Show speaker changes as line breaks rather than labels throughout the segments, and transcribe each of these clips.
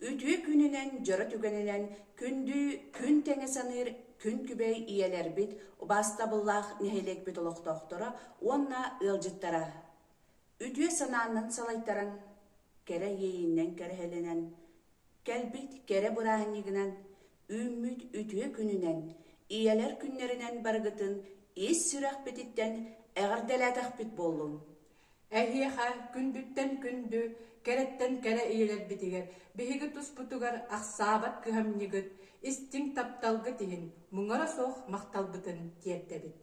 Ütü gününen, jara tügeninen, kündü, kün tenge sanır, kün kübey iyeler bit, basta bullах nehelek bit oluk doktora, onna ılcıttara. Ütü sananın salaytaran, kere yeyinnen kere helenen, kelbit kere burahiniginan, ümmüt ütü gününen, iyeler günlerinden bargıtın, is sürek bititten, eğer delatak bit bollun.
Ähiähä kündütten kündü, keretten kere iyiler bitiger, bihigi tusputugар ақсабат кыһамньыгыт, истиң тапталгы тиһин, муҥара суох махталбытын тиэрдэбит.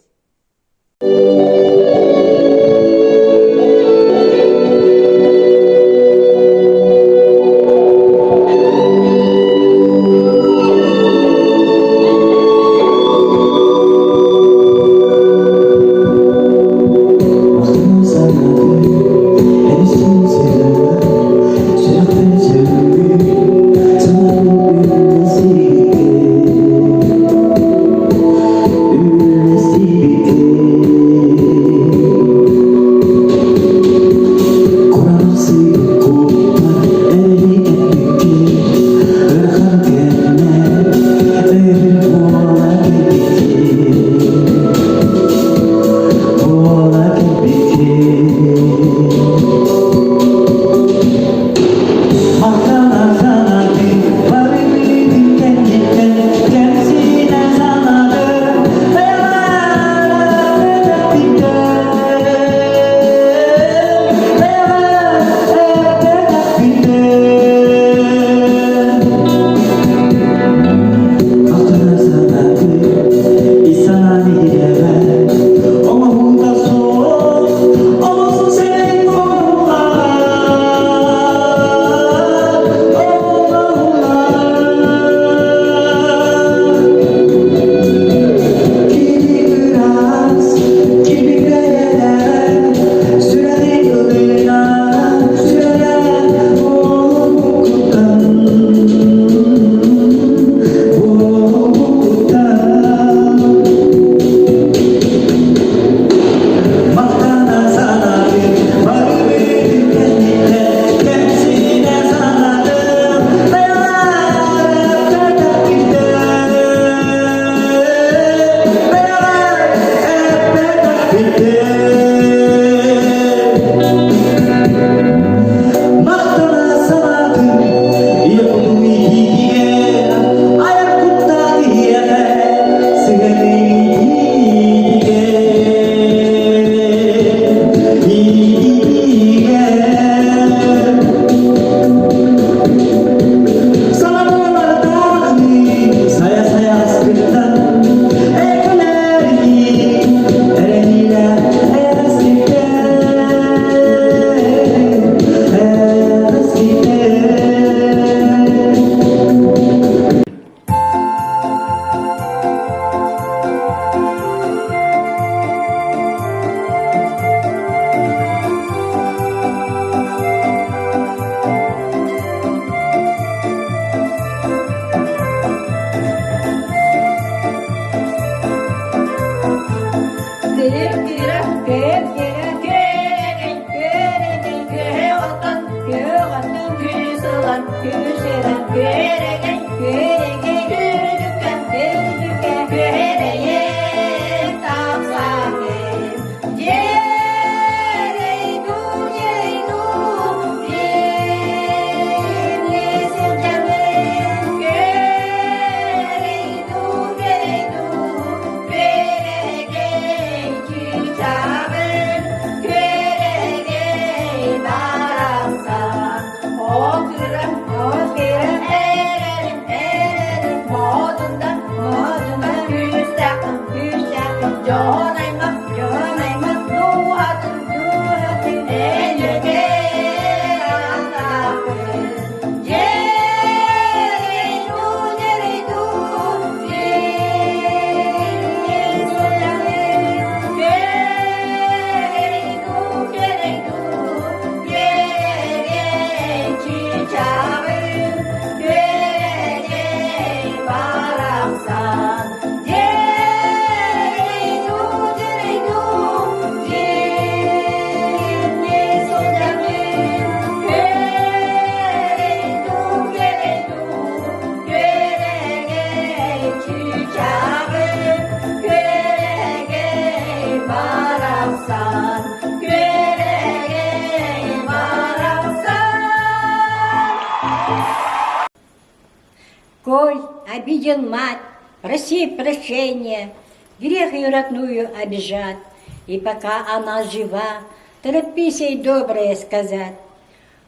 обидел мать, проси прощения, грех ее родную обижать. И пока она жива, торопись ей доброе сказать.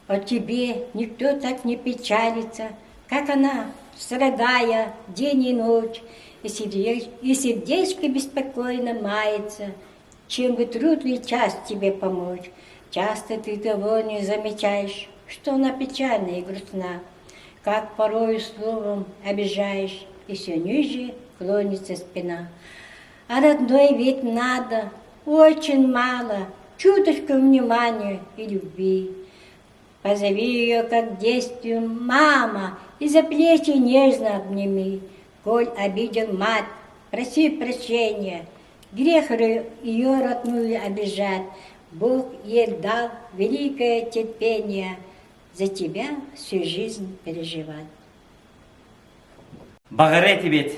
О тебе никто так не печалится, как она, страдая день и ночь, и сердечко беспокойно мается, чем бы трудный час тебе помочь. Часто ты того не замечаешь, что она печальна и грустна, как порою словом обижаешь, и все ниже клонится спина. А родной ведь надо очень мало, чуточку внимания и любви. Позови ее, как действию, мама, и за плечи нежно обними. Коль обидел мать, проси прощения, грех ее родную обижать. Бог ей дал великое терпение за тебя всю жизнь переживать.
Бағар бет,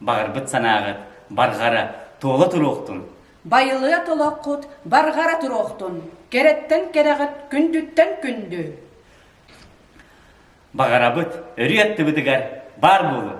бағар бұт санағыт, барғара толы тұруқтың.
Байылыя толоққут, барғара тұроқтun. Кереттен керағыт, күндүттен күнді.
Бағара бұт, өрі әтті бұдығар, бар болу.